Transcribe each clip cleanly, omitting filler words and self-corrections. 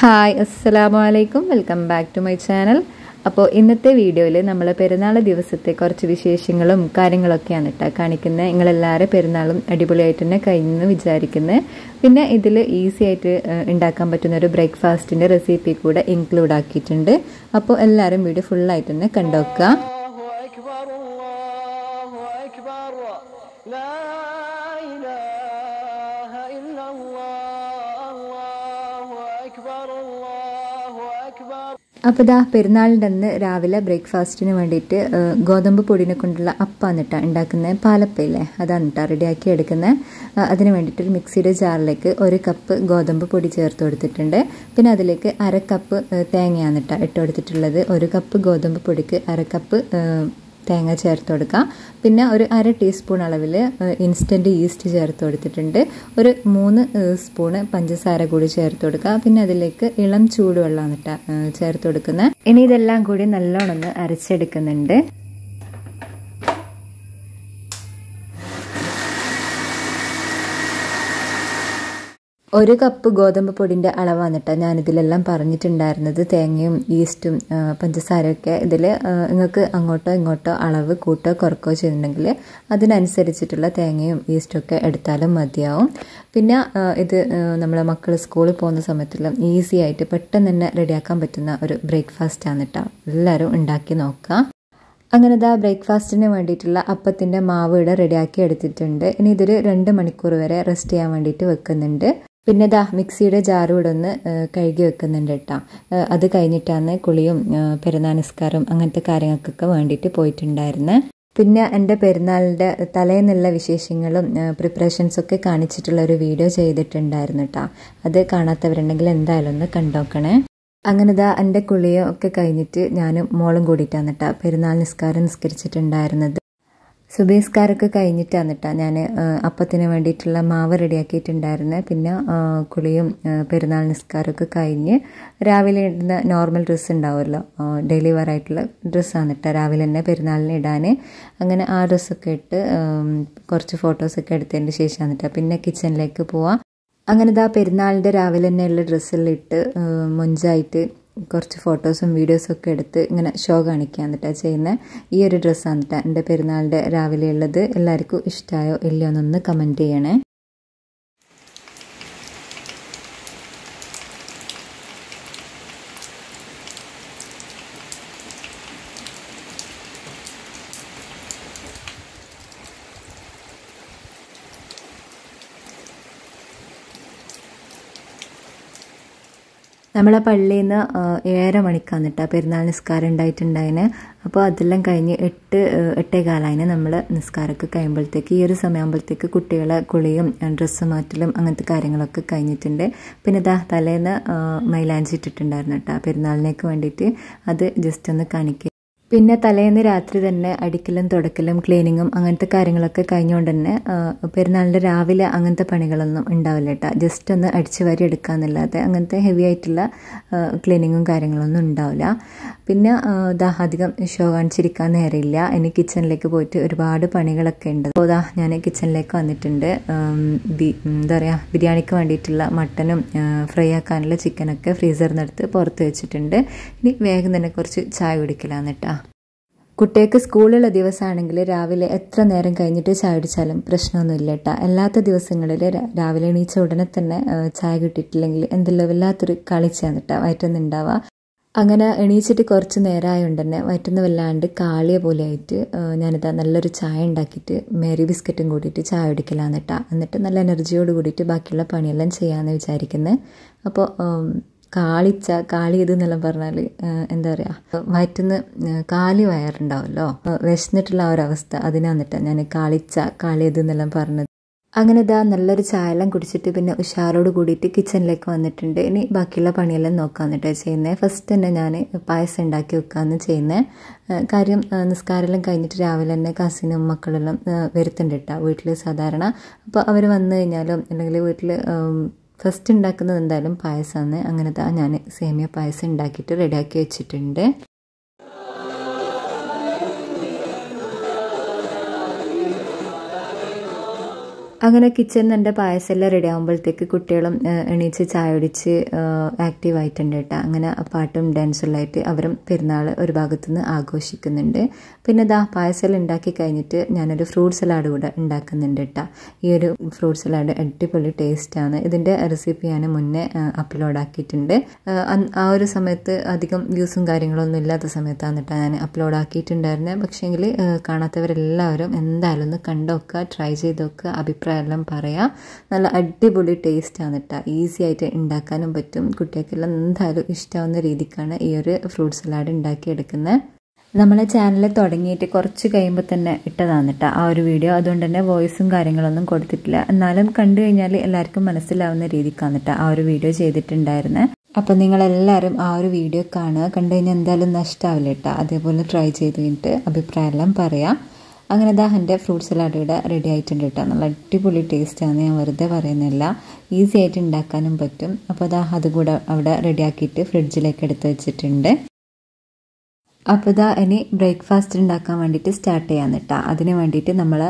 Hi അസ്സലാമലൈക്കും welcome back to my channel. അപ്പോൾ ഇന്നത്തെ വീഡിയോയിൽ നമ്മൾ പെരുന്നാൾ ദിവസത്തെ കുറച്ച് വിശേഷങ്ങളും കാര്യങ്ങളൊക്കെയാണ് കാണിക്കുന്നത്. നിങ്ങളെല്ലാവരും പെരുന്നാളും അടിപൊളിയായിട്ട് തന്നെ കഴിഞ്ഞെന്ന് വിചാരിക്കുന്നത്. പിന്നെ ഇതിൽ ഈസി ആയിട്ട് ഉണ്ടാക്കാൻ പറ്റുന്ന ഒരു ബ്രേക്ക്ഫാസ്റ്റിൻ്റെ റെസിപ്പി കൂടെ ഇൻക്ലൂഡ് ആക്കിയിട്ടുണ്ട്. അപ്പോൾ എല്ലാവരും വീഡിയോ ഫുള്ളായിട്ട് തന്നെ കണ്ടുവെക്കുക. അപ്പോൾ ഇതാ പെരുന്നാളിൻ്റെ അന്ന് രാവിലെ ബ്രേക്ക്ഫാസ്റ്റിന് വേണ്ടിയിട്ട് ഗോതമ്പ് പൊടിനെ കൊണ്ടുള്ള അപ്പാണ് ഉണ്ടാക്കുന്നത്. പാലപ്പയില്ലേ, അതാണ് റെഡിയാക്കി എടുക്കുന്നത്. അതിന് വേണ്ടിയിട്ട് ഒരു മിക്സിയുടെ ജാറിലേക്ക് 1 കപ്പ് ഗോതമ്പ് പൊടി ചേർത്ത് കൊടുത്തിട്ടുണ്ട്. പിന്നെ അതിലേക്ക് 1/2 കപ്പ് തേങ്ങയാണ് ഇട്ട് കൊടുത്തിട്ടുള്ളത്. 1 കപ്പ് ഗോതമ്പ് പൊടിക്ക് 1/2 കപ്പ് തേങ്ങ ചേർത്ത് കൊടുക്കുക. പിന്നെ ഒരു 1/2 ടീസ്പൂൺ അളവിൽ ഇൻസ്റ്റൻറ്റ് ഈസ്റ്റ് ചേർത്ത് കൊടുത്തിട്ടുണ്ട്. ഒരു 3 സ്പൂണ് പഞ്ചസാര കൂടി ചേർത്ത് കൊടുക്കുക. പിന്നെ അതിലേക്ക് ഇളം ചൂടുവെള്ളമാണ് ചേർത്ത് കൊടുക്കുന്നത്. ഇനി ഇതെല്ലാം കൂടി നല്ലോണം ഒന്ന് അരച്ചെടുക്കുന്നുണ്ട്. 1 കപ്പ് ഗോതമ്പ് പൊടിൻ്റെ അളവാണ് ഞാനിതിലെല്ലാം പറഞ്ഞിട്ടുണ്ടായിരുന്നത്. തേങ്ങയും ഈസ്റ്റും പഞ്ചസാരയൊക്കെ ഇതിൽ നിങ്ങൾക്ക് അങ്ങോട്ടോ ഇങ്ങോട്ടോ അളവ് കൂട്ടോ കുറക്കോ ചെയ്യുന്നുണ്ടെങ്കിൽ അതിനനുസരിച്ചിട്ടുള്ള തേങ്ങയും ഈസ്റ്റൊക്കെ എടുത്താലും മതിയാവും. പിന്നെ ഇത് നമ്മളെ മക്കൾ സ്കൂളിൽ പോകുന്ന സമയത്തെല്ലാം ഈസി ആയിട്ട് പെട്ടെന്ന് തന്നെ റെഡിയാക്കാൻ പറ്റുന്ന ഒരു ബ്രേക്ക്ഫാസ്റ്റാണ് എല്ലാവരും ഉണ്ടാക്കി നോക്കുക. അങ്ങനെ ഇതാ ബ്രേക്ക്ഫാസ്റ്റിന് വേണ്ടിയിട്ടുള്ള അപ്പത്തിൻ്റെ മാവ് ഇവിടെ റെഡിയാക്കി എടുത്തിട്ടുണ്ട്. ഇനി ഇതൊരു 2 മണിക്കൂർ വരെ റെസ്റ്റ് ചെയ്യാൻ വേണ്ടിയിട്ട് വെക്കുന്നുണ്ട്. പിന്നെ ഇതാ മിക്സിയുടെ ജാറ് ഇവിടെ ഒന്ന് കഴുകി വെക്കുന്നുണ്ട് അത് കഴിഞ്ഞിട്ടാണ് കുളിയും പെരുന്നാൾ നിസ്കാരം അങ്ങനത്തെ കാര്യങ്ങൾക്കൊക്കെ വേണ്ടിയിട്ട് പോയിട്ടുണ്ടായിരുന്നത്. പിന്നെ എൻ്റെ പെരുന്നാളിൻ്റെ തലേന്നുള്ള വിശേഷങ്ങളും പ്രിപ്പറേഷൻസൊക്കെ കാണിച്ചിട്ടുള്ള ഒരു വീഡിയോ ചെയ്തിട്ടുണ്ടായിരുന്നു അത് കാണാത്തവരുണ്ടെങ്കിൽ എന്തായാലും ഒന്ന് കണ്ടോക്കണേ. അങ്ങനെ ഇതാ എൻ്റെ കുളിയും ഒക്കെ കഴിഞ്ഞിട്ട് ഞാനും മോളും കൂടിയിട്ടാണ് പെരുന്നാൾ നിസ്കാരം നിസ്കരിച്ചിട്ടുണ്ടായിരുന്നത്. സുബഹിസ്കാരമൊക്കെ കഴിഞ്ഞിട്ടാണ് ഞാൻ അപ്പത്തിന് വേണ്ടിയിട്ടുള്ള മാവ് റെഡിയാക്കിയിട്ടുണ്ടായിരുന്നത്. പിന്നെ കുളിയും പെരുന്നാൾ നിസ്കാരമൊക്കെ കഴിഞ്ഞ് രാവിലെ ഇടുന്ന നോർമൽ ഡ്രസ്സ് ഉണ്ടാവുമല്ലോ, ഡെയിലി വെയർ ആയിട്ടുള്ള ഡ്രസ്സാണ് രാവിലെ തന്നെ പെരുന്നാളിന് ഇടാൻ. അങ്ങനെ ആ ഡ്രസ്സൊക്കെ ഇട്ട് കുറച്ച് ഫോട്ടോസൊക്കെ എടുത്തതിന് ശേഷമാണ് പിന്നെ കിച്ചണിലേക്ക് പോവാം. അങ്ങനെ ഇതാ പെരുന്നാളിൻ്റെ രാവിലെ തന്നെയുള്ള ഡ്രസ്സെല്ലാം ഇട്ട് മൊഞ്ചായിട്ട് കുറച്ച് ഫോട്ടോസും വീഡിയോസും ഒക്കെ എടുത്ത് ഇങ്ങനെ ഷോ കാണിക്കാൻ ചെയ്യുന്നത്. ഈ ഒരു ഡ്രസ്സാണ് എൻ്റെ പെരുന്നാളിൻ്റെ രാവിലെ ഉള്ളത്. എല്ലാവർക്കും ഇഷ്ടമായോ ഇല്ലയോ എന്നൊന്ന് കമൻറ്റ് ചെയ്യണേ. നമ്മളെ പള്ളിയിൽ നിന്ന് 7:30 മണിക്കാണ് പെരുന്നാൾ നിസ്കാരം ഉണ്ടായിട്ടുണ്ടായിന്. അപ്പോൾ അതെല്ലാം കഴിഞ്ഞ് 8:15 നമ്മൾ നിസ്കാരമൊക്കെ കഴിയുമ്പോഴത്തേക്ക് ഈ ഒരു സമയമാകുമ്പോഴത്തേക്ക് കുട്ടികളെ കുളിയും ഡ്രസ്സ് മാറ്റലും അങ്ങനത്തെ കാര്യങ്ങളൊക്കെ കഴിഞ്ഞിട്ടുണ്ട്. പിന്നെ ഇതാ തലേന്ന് മൈലാഞ്ചി ഇട്ടിട്ടുണ്ടായിരുന്നു പെരുന്നാളിനേക്ക് വേണ്ടിയിട്ട്. അത് ജസ്റ്റ് ഒന്ന് കാണിക്കുക. പിന്നെ തലേന്ന് രാത്രി തന്നെ അടിക്കലും തുടക്കലും ക്ലീനിങ്ങും അങ്ങനത്തെ കാര്യങ്ങളൊക്കെ കഴിഞ്ഞുകൊണ്ട് തന്നെ പെരുന്നാളിൻ്റെ രാവിലെ അങ്ങനത്തെ പണികളൊന്നും ഉണ്ടാവില്ല ജസ്റ്റ് ഒന്ന് അടിച്ചു വാരി എടുക്കാമെന്നല്ലാതെ അങ്ങനത്തെ ഹെവി ആയിട്ടുള്ള ക്ലീനിങ്ങും കാര്യങ്ങളൊന്നും ഉണ്ടാവില്ല. പിന്നെ അധികം ഷോ കാണിച്ചിരിക്കാൻ നേരമില്ല. ഇനി കിച്ചണിലേക്ക് പോയിട്ട് ഒരുപാട് പണികളൊക്കെ ഉണ്ട്. അപ്പോൾ ഞാൻ കിച്ചണിലേക്ക് വന്നിട്ടുണ്ട്. എന്താ പറയുക, ബിരിയാണിക്ക് വേണ്ടിയിട്ടുള്ള മട്ടനും ഫ്രൈ ആക്കാനുള്ള ചിക്കനൊക്കെ ഫ്രീസറിൽ നിന്ന് എടുത്ത് പുറത്ത് വെച്ചിട്ടുണ്ട്. ഇനി വേഗം തന്നെ കുറച്ച് ചായ കുടിക്കലാന്ന് കുട്ടികൾക്ക് സ്കൂളുള്ള ദിവസമാണെങ്കിൽ രാവിലെ എത്ര നേരം കഴിഞ്ഞിട്ട് ചായ കുടിച്ചാലും പ്രശ്നമൊന്നുമില്ല അല്ലാത്ത ദിവസങ്ങളിൽ രാവിലെ എണീച്ച ഉടനെ തന്നെ ചായ കിട്ടിയിട്ടില്ലെങ്കിൽ എന്തെല്ലാം വല്ലാത്തൊരു കളിച്ചാണ് വയറ്റൊന്നും ഉണ്ടാവുക. അങ്ങനെ എണീച്ചിട്ട് കുറച്ച് നേരമായതുകൊണ്ട് തന്നെ വയറ്റൊന്നും വല്ലാണ്ട് കാളിയ പോലെ ആയിട്ട് ഞാനിതാ നല്ലൊരു ചായ ഉണ്ടാക്കിയിട്ട് മേരി ബിസ്ക്കറ്റും കൂടിയിട്ട് ചായ കുടിക്കലാന്ന് എന്നിട്ട് നല്ല എനർജിയോട് കൂടിയിട്ട് ബാക്കിയുള്ള പണിയെല്ലാം ചെയ്യാമെന്ന് വിചാരിക്കുന്നത്. അപ്പോൾ കാളിയത് എന്നെല്ലാം പറഞ്ഞാൽ എന്താ പറയുക, വയറ്റുന്ന് കാലി വയറുണ്ടാവുമല്ലോ, വിശന്നിട്ടുള്ള ആ ഒരവസ്ഥ, അതിനാന്നിട്ടാ ഞാൻ കാളിയത് എന്നെല്ലാം പറഞ്ഞത്. അങ്ങനെ ഇതാ നല്ലൊരു ചായയെല്ലാം കുടിച്ചിട്ട് പിന്നെ ഉഷാറോട് കൂടിയിട്ട് കിച്ചണിലേക്ക് വന്നിട്ടുണ്ട്. ഇനി ബാക്കിയുള്ള പണിയെല്ലാം നോക്കാന്നിട്ടാണ് ചെയ്യുന്നത്. ഫസ്റ്റ് തന്നെ ഞാൻ പായസം ഉണ്ടാക്കി വെക്കാമെന്ന് ചെയ്യുന്നത്. കാര്യം നിസ്കാരമെല്ലാം കഴിഞ്ഞിട്ട് രാവിലെ തന്നെ കസിനും മക്കളെല്ലാം വരുത്തുന്നുണ്ട് വീട്ടിൽ സാധാരണ. അപ്പോൾ അവർ വന്നു കഴിഞ്ഞാലും അല്ലെങ്കിൽ വീട്ടിൽ ഫസ്റ്റ് ഉണ്ടാക്കുന്നത് എന്തായാലും പായസമാണ്. അങ്ങനെ ഞാൻ സേമിയ പായസം ഉണ്ടാക്കിയിട്ട് റെഡിയാക്കി വെച്ചിട്ടുണ്ട്. അങ്ങനെ കിച്ചണിൽ എൻ്റെ പായസമെല്ലാം റെഡി ആകുമ്പോഴത്തേക്ക് കുട്ടികളും എണീച്ച് ചായ കുടിച്ച് ആക്റ്റീവായിട്ടുണ്ട് കേട്ടോ. അങ്ങനെ പാട്ടും ഡാൻസുള്ളായിട്ട് അവരും പെരുന്നാൾ ഒരു ഭാഗത്തുനിന്ന് ആഘോഷിക്കുന്നുണ്ട്. പിന്നെ ഇതാ പായസമെല്ലാം ഉണ്ടാക്കി കഴിഞ്ഞിട്ട് ഞാനൊരു ഫ്രൂട്ട് സലാഡ് കൂടെ ഉണ്ടാക്കുന്നുണ്ട് കേട്ടോ. ഈ ഒരു ഫ്രൂട്ട് സലാഡ് അടിപൊളി ടേസ്റ്റാണ്. ഇതിൻ്റെ റെസിപ്പി ഞാൻ മുന്നേ അപ്ലോഡ് ആക്കിയിട്ടുണ്ട്. ആ ഒരു സമയത്ത് അധികം വ്യൂസും കാര്യങ്ങളൊന്നും ഇല്ലാത്ത സമയത്താണ് കേട്ടോ ഞാൻ അപ്ലോഡ് ആക്കിയിട്ടുണ്ടായിരുന്നത്. പക്ഷേങ്കിൽ കാണാത്തവരെല്ലാവരും എന്തായാലും ഒന്ന് കണ്ടോക്കുക, ട്രൈ ചെയ്ത് നോക്കുക, അഭിപ്രായം എല്ലാം പറയാം. നല്ല അടിപൊളി ടേസ്റ്റാണ് കേട്ടോ. ഈസി ആയിട്ട് ഉണ്ടാക്കാനും പറ്റും. കുട്ടികൾക്കെല്ലാം എന്തായാലും ഇഷ്ടമാവുന്ന രീതിക്കാണ് ഈ ഒരു ഫ്രൂട്ട് സലാഡ് ഉണ്ടാക്കിയെടുക്കുന്നത്. നമ്മളെ ചാനൽ തുടങ്ങിയിട്ട് കുറച്ച് കഴിയുമ്പോൾ തന്നെ ഇട്ടതാണ് കേട്ടോ ആ ഒരു വീഡിയോ. അതുകൊണ്ട് തന്നെ വോയിസും കാര്യങ്ങളൊന്നും കൊടുത്തിട്ടില്ല. എന്നാലും കണ്ടു കഴിഞ്ഞാൽ എല്ലാവർക്കും മനസ്സിലാവുന്ന രീതിക്കാണ് കേട്ടോ ആ ഒരു വീഡിയോ ചെയ്തിട്ടുണ്ടായിരുന്നത്. അപ്പം നിങ്ങളെല്ലാവരും ആ ഒരു വീഡിയോ കാണുക. കണ്ടു കഴിഞ്ഞാൽ എന്തായാലും നഷ്ടമാവില്ല കേട്ടോ. അതേപോലെ ട്രൈ ചെയ്ത് കഴിഞ്ഞിട്ട് അഭിപ്രായം എല്ലാം പറയാം. അങ്ങനെ ദാ എൻ്റെ ഫ്രൂട്ട് സലാഡ് ഇവിടെ റെഡി ആയിട്ടുണ്ട് കേട്ടോ. നല്ല അടിപൊളി ടേസ്റ്റാണ്, ഞാൻ വെറുതെ പറയുന്നില്ല. ഈസി ആയിട്ട് ഉണ്ടാക്കാനും പറ്റും. അപ്പോൾ അതാ അതുകൂടെ അവിടെ റെഡിയാക്കിയിട്ട് ഫ്രിഡ്ജിലേക്ക് എടുത്ത് വെച്ചിട്ടുണ്ട്. അപ്പോൾ ഇതാ ഇനി ബ്രേക്ക്ഫാസ്റ്റ് ഉണ്ടാക്കാൻ വേണ്ടിയിട്ട് സ്റ്റാർട്ട് ചെയ്യാൻ കേട്ടോ. അതിന് വേണ്ടിയിട്ട് നമ്മൾ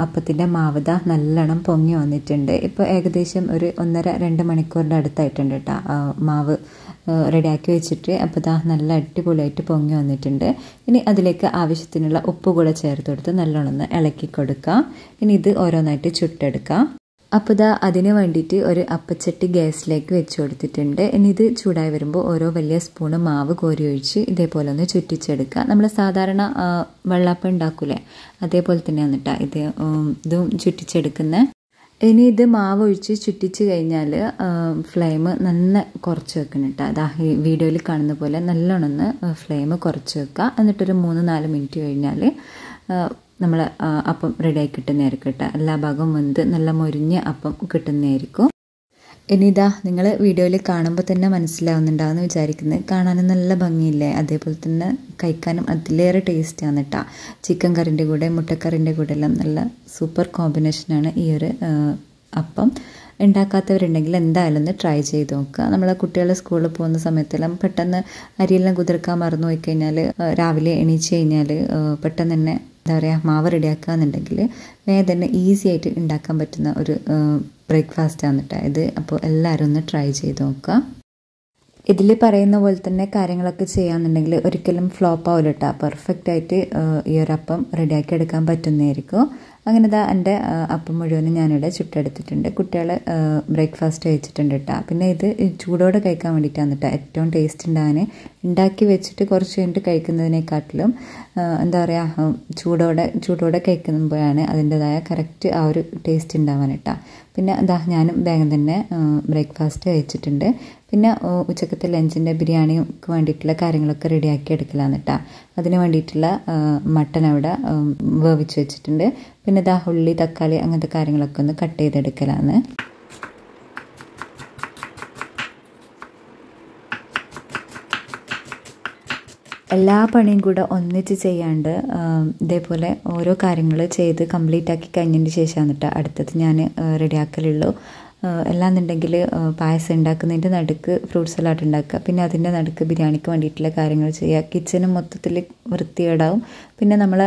അപ്പത്തിൻ്റെ മാവ് ദാ നല്ലോണം പൊങ്ങി വന്നിട്ടുണ്ട്. ഇപ്പോൾ ഏകദേശം ഒരു 1.5-2 മണിക്കൂറിൻ്റെ അടുത്തായിട്ടുണ്ട് കേട്ടോ മാവ് റെഡിയാക്കി വെച്ചിട്ട്. അപ്പോൾ ഇതാ നല്ല അടിപൊളിയായിട്ട് പൊങ്ങി വന്നിട്ടുണ്ട്. ഇനി അതിലേക്ക് ആവശ്യത്തിനുള്ള ഉപ്പ് കൂടെ ചേർത്ത് കൊടുത്ത് നല്ലോണം ഒന്ന് ഇളക്കി കൊടുക്കുക. ഇനി ഇത് ഓരോന്നായിട്ട് ചുട്ടെടുക്കാം. അപ്പോൾ ഇതാ അതിന് വേണ്ടിയിട്ട് ഒരു അപ്പച്ചട്ടി ഗ്യാസിലേക്ക് വെച്ച് കൊടുത്തിട്ടുണ്ട്. ഇനി ഇത് ചൂടായി വരുമ്പോൾ ഓരോ വലിയ സ്പൂണ് മാവ് കോരി ഒഴിച്ച് ഇതേപോലെ ഒന്ന് ചുറ്റിച്ചെടുക്കുക. നമ്മൾ സാധാരണ വെള്ളപ്പം ഉണ്ടാക്കൂലേ അതേപോലെ തന്നെയാണ് കേട്ടോ ഇതും ചുറ്റിച്ചെടുക്കുന്നത്. ഇനി ഇത് മാവ് ഒഴിച്ച് ചുറ്റിച്ച് കഴിഞ്ഞാൽ ഫ്ലെയിം നന്ന കുറച്ച് വെക്കണം കേട്ടോ. അതാ ഈ വീഡിയോയിൽ കാണുന്ന പോലെ നല്ലോണം ഒന്ന് ഫ്ലെയിം കുറച്ച് വെക്കുക. എന്നിട്ടൊരു 3-4 മിനിറ്റ് കഴിഞ്ഞാൽ നമ്മൾ അപ്പം റെഡിയായി കിട്ടുന്നതായിരിക്കും കേട്ടോ. എല്ലാ ഭാഗവും വെന്ത് നല്ല മൊരിഞ്ഞ അപ്പം കിട്ടുന്നതായിരിക്കും. ഇനി ഇതാ നിങ്ങൾ വീഡിയോയിൽ കാണുമ്പോൾ തന്നെ മനസ്സിലാവുന്നുണ്ടാവുമെന്ന് വിചാരിക്കുന്നത്. കാണാനും നല്ല ഭംഗിയില്ലേ, അതേപോലെ തന്നെ കഴിക്കാനും അതിലേറെ ടേസ്റ്റാണ് കേട്ടോ. ചിക്കൻ കറിൻ്റെ കൂടെ മുട്ടക്കറിൻ്റെ കൂടെ എല്ലാം നല്ല സൂപ്പർ കോമ്പിനേഷനാണ് ഈ ഒരു അപ്പം. ഉണ്ടാക്കാത്തവരുണ്ടെങ്കിൽ എന്തായാലും ഒന്ന് ട്രൈ ചെയ്ത് നോക്കുക. നമ്മൾ കുട്ടികൾ സ്കൂളിൽ പോകുന്ന സമയത്തെല്ലാം പെട്ടെന്ന് അരിയെല്ലാം കുതിർക്കാൻ മറന്നു പോയി കഴിഞ്ഞാൽ രാവിലെ എണീച്ച് കഴിഞ്ഞാൽ പെട്ടെന്ന് തന്നെ എന്താ പറയുക മാവ് റെഡിയാക്കുക എന്നുണ്ടെങ്കിൽ വേഗം തന്നെ ഈസി ആയിട്ട് ഉണ്ടാക്കാൻ പറ്റുന്ന ഒരു ബ്രേക്ക്ഫാസ്റ്റ് ആണ് കേട്ടോ ഇത്. അപ്പോൾ എല്ലാവരും ഒന്ന് ട്രൈ ചെയ്ത് നോക്കുക. ഇതിൽ പറയുന്ന പോലെ തന്നെ കാര്യങ്ങളൊക്കെ ചെയ്യാന്നുണ്ടെങ്കിൽ ഒരിക്കലും ഫ്ലോപ്പ് ആവില്ല കേട്ടോ. പെർഫെക്റ്റ് ആയിട്ട് ഈ ഒരു അപ്പം റെഡിയാക്കി എടുക്കാൻ പറ്റുന്നതായിരിക്കും. അങ്ങനെ ഇതാ എൻ്റെ അപ്പം മുഴുവനും ഞാനിവിടെ ചുട്ടെടുത്തിട്ടുണ്ട്. കുട്ടികൾ ബ്രേക്ക്ഫാസ്റ്റ് കഴിച്ചിട്ടുണ്ട് കേട്ടോ. പിന്നെ ഇത് ചൂടോടെ കഴിക്കാൻ വേണ്ടിയിട്ടാണ് കേട്ടോ ഏറ്റവും ടേസ്റ്റ് ഉണ്ടാകാൻ. ഉണ്ടാക്കി വെച്ചിട്ട് കുറച്ച് കഴിഞ്ഞിട്ട് കഴിക്കുന്നതിനെക്കാട്ടിലും എന്താ പറയുക ചൂടോടെ കഴിക്കുമ്പോഴാണ് അതിൻ്റെതായ കറക്റ്റ് ആ ഒരു ടേസ്റ്റ് ഉണ്ടാവാൻ കേട്ടോ. പിന്നെ എന്താ ഞാനും വേഗം തന്നെ ബ്രേക്ക്ഫാസ്റ്റ് കഴിച്ചിട്ടുണ്ട്. പിന്നെ ഉച്ചക്കത്തെ ലഞ്ചിൻ്റെ ബിരിയാണിക്ക് വേണ്ടിയിട്ടുള്ള കാര്യങ്ങളൊക്കെ റെഡിയാക്കി എടുക്കലാണ് കേട്ടോ. അതിന് വേണ്ടിയിട്ടുള്ള മട്ടൻ അവിടെ വേവിച്ച് വെച്ചിട്ടുണ്ട്. പിന്നെ ഇതാ ഉള്ളി തക്കാളി അങ്ങനത്തെ കാര്യങ്ങളൊക്കെ ഒന്ന് കട്ട് ചെയ്തെടുക്കലാണ്. എല്ലാ പണിയും കൂടെ ഒന്നിച്ച് ചെയ്യാണ്ട് ഇതേപോലെ ഓരോ കാര്യങ്ങൾ ചെയ്ത് കംപ്ലീറ്റ് ആക്കി കഴിഞ്ഞതിന് ശേഷമാണ് കേട്ടോ അടുത്തത് ഞാൻ റെഡിയാക്കലുള്ളൂ. അല്ലാന്നുണ്ടെങ്കിൽ പായസം ഉണ്ടാക്കുന്നതിൻ്റെ നടുക്ക് ഫ്രൂട്ട് സലാഡ് ഉണ്ടാക്കുക, പിന്നെ അതിൻ്റെ നടുക്ക് ബിരിയാണിക്ക് വേണ്ടിയിട്ടുള്ള കാര്യങ്ങൾ ചെയ്യുക. കിച്ചനും മൊത്തത്തിൽ വൃത്തികേടാവും. പിന്നെ നമ്മളെ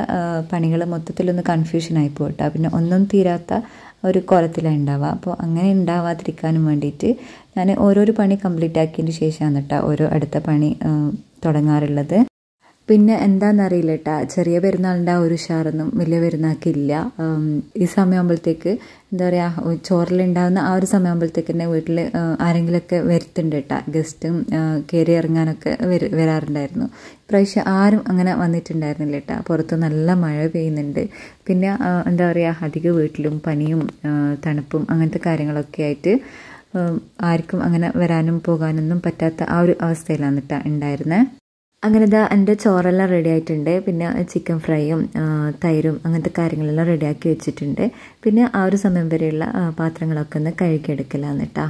പണികൾ മൊത്തത്തിലൊന്ന് കൺഫ്യൂഷനായി പോകട്ടോ. പിന്നെ ഒന്നും തീരാത്ത ഒരു കോലത്തിലാണ് ഉണ്ടാവുക. അപ്പോൾ അങ്ങനെ ഉണ്ടാവാതിരിക്കാനും വേണ്ടിയിട്ട് ഞാൻ ഓരോരോ പണി കംപ്ലീറ്റ് ആക്കിയതിന് ശേഷമാണ് കേട്ടോ ഓരോ അടുത്ത പണി തുടങ്ങാറുള്ളത്. പിന്നെ എന്താണെന്നറിയില്ല കേട്ടോ, ചെറിയ പെരുന്നാളിൻ്റെ ആ ഒരു ഉഷാറൊന്നും വലിയ പെരുന്നാൾക്കില്ല. ഈ സമയമാകുമ്പോഴത്തേക്ക് എന്താ പറയുക ചോറിലുണ്ടാകുന്ന ആ ഒരു സമയമാകുമ്പോഴത്തേക്ക് തന്നെ വീട്ടിൽ ആരെങ്കിലുമൊക്കെ വരുത്തുണ്ട് കേട്ടോ. ഗസ്റ്റും കയറി ഇറങ്ങാനൊക്കെ വരാറുണ്ടായിരുന്നു. ഇപ്രാവശ്യം ആരും അങ്ങനെ വന്നിട്ടുണ്ടായിരുന്നില്ല കേട്ടോ. പുറത്ത് നല്ല മഴ പെയ്യുന്നുണ്ട്. പിന്നെ എന്താ പറയുക അധികം വീട്ടിലും പനിയും തണുപ്പും അങ്ങനത്തെ കാര്യങ്ങളൊക്കെ ആയിട്ട് ആർക്കും അങ്ങനെ വരാനും പോകാനൊന്നും പറ്റാത്ത ആ ഒരു അവസ്ഥയിലാണ് കേട്ടോ ഉണ്ടായിരുന്നത്. അങ്ങനെ ഇതാ എൻ്റെ ചോറെല്ലാം റെഡി ആയിട്ടുണ്ട്. പിന്നെ ചിക്കൻ ഫ്രൈയും തൈരും അങ്ങനത്തെ കാര്യങ്ങളെല്ലാം റെഡിയാക്കി വെച്ചിട്ടുണ്ട്. പിന്നെ ആ ഒരു സമയം വരെയുള്ള പാത്രങ്ങളൊക്കെ ഒന്ന് കഴുകിയെടുക്കലാണ് കേട്ടോ.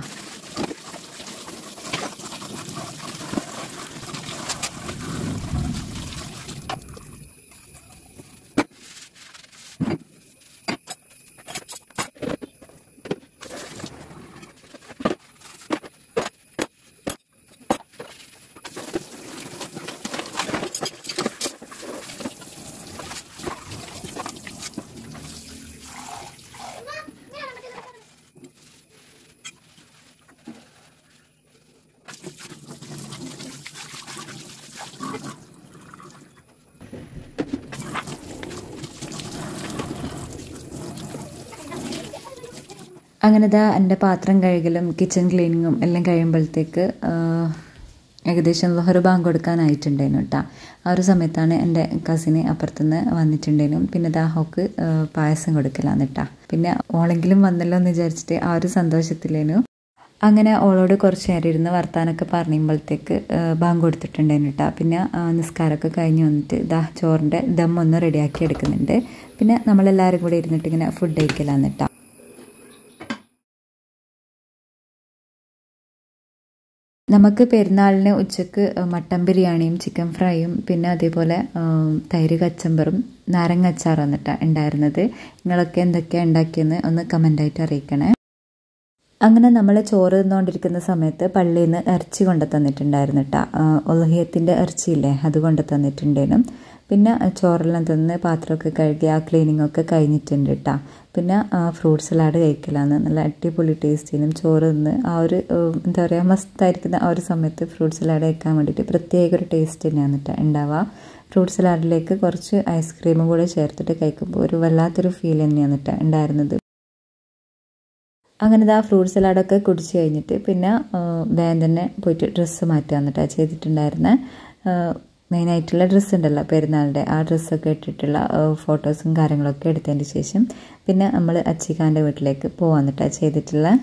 അങ്ങനെ ദാ എൻ്റെ പാത്രം കഴുകലും കിച്ചൺ ക്ലീനിങ്ങും എല്ലാം കഴിയുമ്പോഴത്തേക്ക് ഏകദേശം ളുഹർ ബാങ്ക് കൊടുക്കാനായിട്ടുണ്ടായിരുന്നു കേട്ടോ. ആ ഒരു സമയത്താണ് എൻ്റെ കസിന് അപ്പുറത്തുനിന്ന് വന്നിട്ടുണ്ടായിരുന്നു. പിന്നെ ദാഹോക്ക് പായസം കൊടുക്കലാന്ന് കേട്ടോ. പിന്നെ ഓളെങ്കിലും വന്നല്ലോ എന്ന് വിചാരിച്ചിട്ട് ആ ഒരു സന്തോഷത്തിലേനു. അങ്ങനെ ഓളോട് കുറച്ച് നേരം ഇരുന്ന് വർത്താനൊക്കെ പറയുമ്പോഴത്തേക്ക് ബാങ്ക് കൊടുത്തിട്ടുണ്ടായിരുന്നു കേട്ടോ. പിന്നെ നിസ്കാരമൊക്കെ കഴിഞ്ഞ് വന്നിട്ട് ചോറിൻ്റെ ദം ഒന്ന് റെഡിയാക്കി എടുക്കുന്നുണ്ട്. പിന്നെ നമ്മളെല്ലാവരും കൂടി ഇരുന്നിട്ട് ഇങ്ങനെ ഫുഡ് കഴിക്കലാന്ന് കേട്ടോ. നമുക്ക് പെരുന്നാളിന് ഉച്ചക്ക് മട്ടൻ ബിരിയാണിയും ചിക്കൻ ഫ്രൈയും പിന്നെ അതേപോലെ തൈര് കച്ചമ്പറും നാരങ്ങ അച്ചാറും വന്നിട്ടാണ് ഉണ്ടായിരുന്നത്. നിങ്ങളൊക്കെ എന്തൊക്കെയാണ് ഉണ്ടാക്കിയെന്ന് ഒന്ന് കമൻ്റായിട്ട് അറിയിക്കണേ. അങ്ങനെ നമ്മൾ ചോറ് തിന്നുകൊണ്ടിരിക്കുന്ന സമയത്ത് പള്ളിയിൽ നിന്ന് ഇറച്ചി കൊണ്ടു തന്നിട്ടുണ്ടായിരുന്നു കേട്ടോ. ഉളുഹിയത്തിൻ്റെ ഇറച്ചിയില്ലേ, അത് കൊണ്ടു തന്നിട്ടുണ്ടായിരുന്നു. പിന്നെ ചോറെല്ലാം തിന്ന് പാത്രമൊക്കെ കഴുകി ആ ക്ലീനിങ്ങൊക്കെ കഴിഞ്ഞിട്ടുണ്ട് കേട്ടോ. പിന്നെ ഫ്രൂട്ട് സലാഡ് കഴിക്കലാന്ന് നല്ല അടിപൊളി ടേസ്റ്റ് ചെയ്യും. ചോറ് തിന്ന് ആ ഒരു എന്താ പറയുക മസ്തായിരിക്കുന്ന ആ ഒരു സമയത്ത് ഫ്രൂട്ട് സലാഡ് കഴിക്കാൻ വേണ്ടിയിട്ട് പ്രത്യേക ഒരു ടേസ്റ്റ് തന്നെയാണ് കേട്ടോ ഉണ്ടാവുക. ഫ്രൂട്ട് സലാഡിലേക്ക് കുറച്ച് ഐസ്ക്രീമും കൂടെ ചേർത്തിട്ട് കഴിക്കുമ്പോൾ ഒരു വല്ലാത്തൊരു ഫീൽ തന്നെയാണ് കേട്ടോ ഉണ്ടായിരുന്നത്. അങ്ങനെ ആ ഫ്രൂട്ട് സലാഡൊക്കെ കുടിച്ച് കഴിഞ്ഞിട്ട് പിന്നെ വേഗം തന്നെ പോയിട്ട് ഡ്രസ്സ് മാറ്റുക എന്നിട്ടാണ് ചെയ്തിട്ടുണ്ടായിരുന്നത്. മെയിനായിട്ടുള്ള ഡ്രസ്സ് ഉണ്ടല്ലോ പെരുന്നാളിൻ്റെ, ആ ഡ്രസ്സൊക്കെ ഇട്ടിട്ടുള്ള ഫോട്ടോസും കാര്യങ്ങളൊക്കെ എടുത്തതിന് ശേഷം പിന്നെ നമ്മൾ അച്ചിക്കാൻ്റെ വീട്ടിലേക്ക് പോകാന്നിട്ടാണ് ചെയ്തിട്ടുള്ളത്.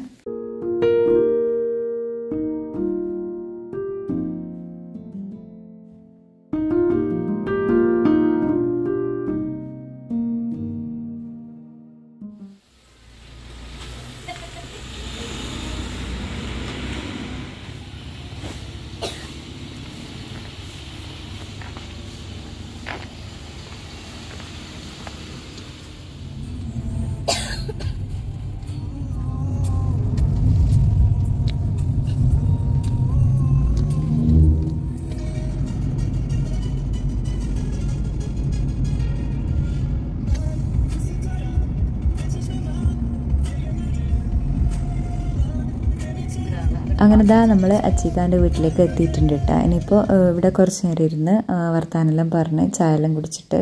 അങ്ങനെ ദാ നമ്മൾ അച്ചിക്കാൻ്റെ വീട്ടിലേക്ക് എത്തിയിട്ടുണ്ട് കേട്ടോ. ഇനിയിപ്പോൾ ഇവിടെ കുറച്ച് നേരം ഇരുന്ന് വർത്താനെല്ലാം പറഞ്ഞ് ചായയെല്ലാം കുടിച്ചിട്ട്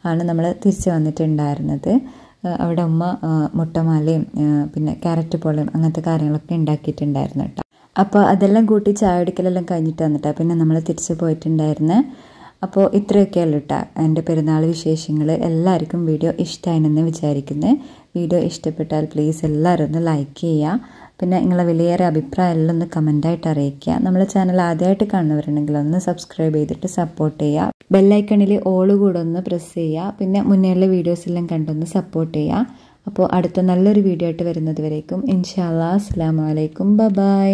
ആണ് നമ്മൾ തിരിച്ച് വന്നിട്ടുണ്ടായിരുന്നത്. അവിടെ ഉമ്മ മുട്ടമാലയും പിന്നെ ക്യാരറ്റ് പോളയും അങ്ങനത്തെ കാര്യങ്ങളൊക്കെ ഉണ്ടാക്കിയിട്ടുണ്ടായിരുന്നു കേട്ടോ. അപ്പോൾ അതെല്ലാം കൂട്ടി ചായ കുടിക്കലെല്ലാം കഴിഞ്ഞിട്ട് വന്നിട്ടാണ് പിന്നെ നമ്മൾ തിരിച്ച് പോയിട്ടുണ്ടായിരുന്നത്. അപ്പോൾ ഇത്രയൊക്കെയല്ലോ കേട്ടോ എൻ്റെ പെരുന്നാൾ വിശേഷങ്ങൾ. എല്ലാവർക്കും വീഡിയോ ഇഷ്ടമായെന്ന് വിചാരിക്കുന്നത്. വീഡിയോ ഇഷ്ടപ്പെട്ടാൽ പ്ലീസ് എല്ലാവരും ഒന്ന് ലൈക്ക് ചെയ്യുക. പിന്നെ നിങ്ങളെ വിലയേറെ അഭിപ്രായം എല്ലാം ഒന്ന് കമൻ്റായിട്ട് അറിയിക്കുക. നമ്മളെ ചാനൽ ആദ്യമായിട്ട് കാണുന്നവരുണ്ടെങ്കിൽ ഒന്ന് സബ്സ്ക്രൈബ് ചെയ്തിട്ട് സപ്പോർട്ട് ചെയ്യുക. ബെല്ലൈക്കണിൽ ഓള് കൂടെ ഒന്ന് പ്രസ് ചെയ്യുക. പിന്നെ മുന്നേയുള്ള വീഡിയോസ് എല്ലാം കണ്ടൊന്ന് സപ്പോർട്ട് ചെയ്യുക. അപ്പോൾ അടുത്ത നല്ലൊരു വീഡിയോ ആയിട്ട് വരുന്നത് വരേക്കും ഇൻഷാ അല്ലാഹ് അസ്സലാമു അലൈക്കും, ബൈ.